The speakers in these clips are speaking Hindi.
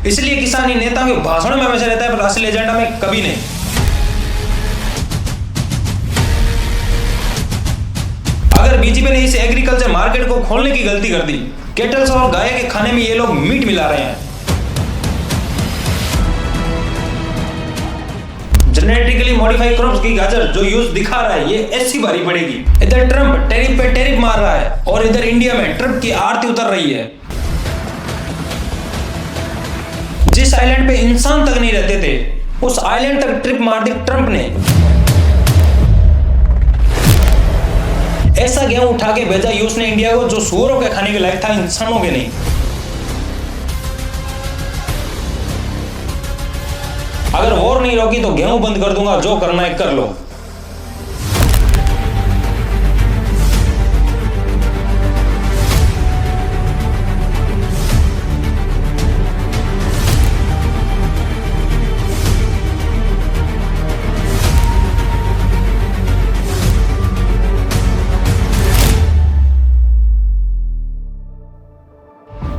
इसलिए किसानी नेताओं के भाषणों में हमेशा रहता है, पर असली एजेंडा में कभी नहीं। अगर बीजेपी ने इस एग्रीकल्चर मार्केट को खोलने की गलती कर दी, केटल्स और गाय के खाने में ये लोग मीट मिला रहे हैं। जेनेटिकली मॉडिफाइड क्रॉप्स की गाजर जो यूज दिखा रहा है, ये ऐसी भारी पड़ेगी। इधर ट्रंप टैरिफ पे टैरिफ मार रहा है और इधर इंडिया में ट्रंप की आरती उतर रही है। जिस आइलैंड पे इंसान तक नहीं रहते थे, उस आइलैंड तक ट्रिप मार दी ट्रंप ने। ऐसा गेहूं उठा के भेजा यूएस ने इंडिया को, जो सूअरों के खाने के लायक था, इंसानों के नहीं। अगर वॉर नहीं रोकी तो गेहूं बंद कर दूंगा, जो करना है कर लो।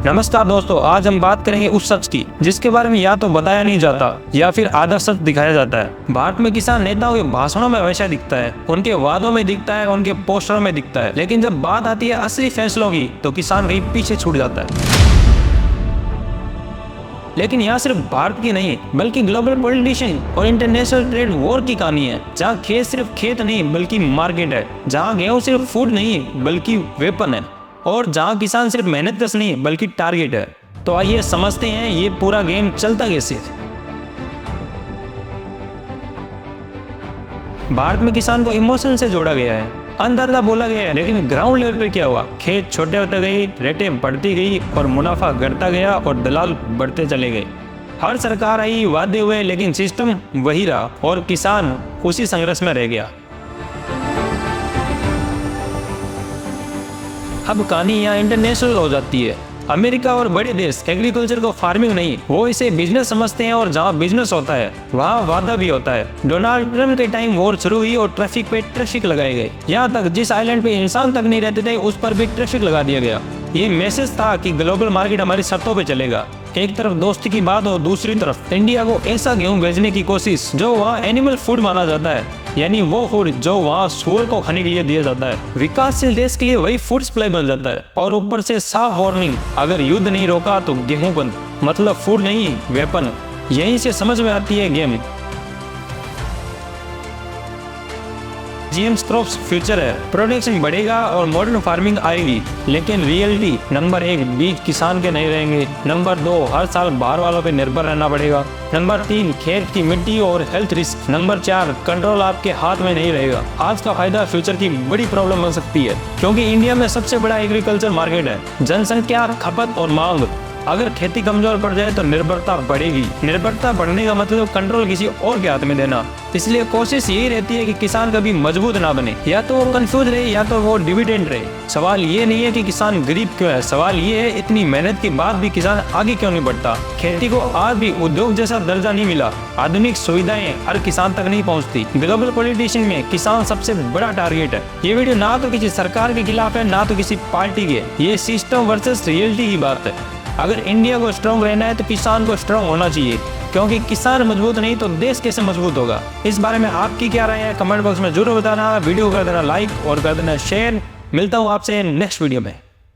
नमस्कार दोस्तों, आज हम बात करेंगे उस शख्स की जिसके बारे में या तो बताया नहीं जाता या फिर आधा सच दिखाया जाता है। भारत में किसान नेताओं के भाषणों में हमेशा दिखता है, उनके वादों में दिखता है, उनके पोस्टरों में दिखता है, लेकिन जब बात आती है असली फैसलों की तो किसान कहीं पीछे छूट जाता है। लेकिन यहाँ सिर्फ भारत की नहीं बल्कि ग्लोबल पॉलिटिशियन और इंटरनेशनल ट्रेड वॉर की कहानी है, जहाँ खेत सिर्फ खेत नहीं बल्कि मार्केट है, जहाँ गेहूँ सिर्फ फूड नहीं बल्कि वेपन है, और जहाँ किसान सिर्फ मेहनत कश नहीं बल्कि टारगेट है। तो आइए समझते हैं ये पूरा गेम चलता कैसे। भारत में किसान को इमोशन से जोड़ा गया है, अंधाधुंध बोला गया है, लेकिन ग्राउंड लेवल पे क्या हुआ? खेत छोटे होते गए, रेटें बढ़ती गई और मुनाफा घटता गया और दलाल बढ़ते चले गए। हर सरकार आई, वादे हुए, लेकिन सिस्टम वही रहा और किसान उसी संघर्ष में रह गया। अब कहानी यहाँ इंटरनेशनल हो जाती है। अमेरिका और बड़े देश एग्रीकल्चर को फार्मिंग नहीं, वो इसे बिजनेस समझते हैं, और जहाँ बिजनेस होता है वहाँ वादा भी होता है। डोनाल्ड ट्रंप के टाइम वॉर शुरू हुई और ट्रैफिक पे ट्रैफिक लगाए गए, यहाँ तक जिस आइलैंड पे इंसान तक नहीं रहते थे उस पर भी ट्रैफिक लगा दिया गया। ये मैसेज था कि ग्लोबल मार्केट हमारी शर्तों पे चलेगा। एक तरफ दोस्ती की बात और दूसरी तरफ इंडिया को ऐसा गेहूं भेजने की कोशिश जो वहाँ एनिमल फूड माना जाता है, यानी वो फूड जो वहाँ सूअर को खाने के लिए दिया जाता है। विकासशील देश के लिए वही फूड सप्लाई बन जाता है, और ऊपर से साफ वार्निंग, अगर युद्ध नहीं रोका तो गेहूं बंद, मतलब फूड नहीं वेपन। यहीं से समझ में आती है गेम। जीएम क्रॉप्स फ्यूचर है, प्रोडक्शन बढ़ेगा और मॉडर्न फार्मिंग आएगी, लेकिन रियलिटी नंबर 1 बीज किसान के नहीं रहेंगे, नंबर 2 हर साल बाहर वालों पे निर्भर रहना पड़ेगा, नंबर 3 खेत की मिट्टी और हेल्थ रिस्क, नंबर 4 कंट्रोल आपके हाथ में नहीं रहेगा। आज का फायदा फ्यूचर की बड़ी प्रॉब्लम बन सकती है, क्योंकि इंडिया में सबसे बड़ा एग्रीकल्चर मार्केट है। जनसंख्या, खपत और मांग। अगर खेती कमजोर पड़ जाए तो निर्भरता बढ़ेगी, निर्भरता बढ़ने का मतलब कंट्रोल किसी और के हाथ में देना। इसलिए कोशिश यही रहती है कि किसान कभी मजबूत ना बने, या तो वो कंफ्यूज रहे या तो वो डिविडेंड रहे। सवाल ये नहीं है कि किसान गरीब क्यों है, सवाल ये है इतनी मेहनत के बाद भी किसान आगे क्यों नहीं बढ़ता। खेती को आज भी उद्योग जैसा दर्जा नहीं मिला, आधुनिक सुविधाएं हर किसान तक नहीं पहुंचती। ग्लोबल पॉलिटिशियन में किसान सबसे बड़ा टारगेट है। ये वीडियो ना तो किसी सरकार के खिलाफ है ना तो किसी पार्टी के, ये सिस्टम वर्सेस रियलिटी की बात है। अगर इंडिया को स्ट्रॉन्ग रहना है तो किसान को स्ट्रॉन्ग होना चाहिए, क्योंकि किसान मजबूत नहीं तो देश कैसे मजबूत होगा। इस बारे में आपकी क्या राय है कमेंट बॉक्स में जरूर बताना। वीडियो कर देना लाइक और कर देना शेयर। मिलता हूँ आपसे नेक्स्ट वीडियो में।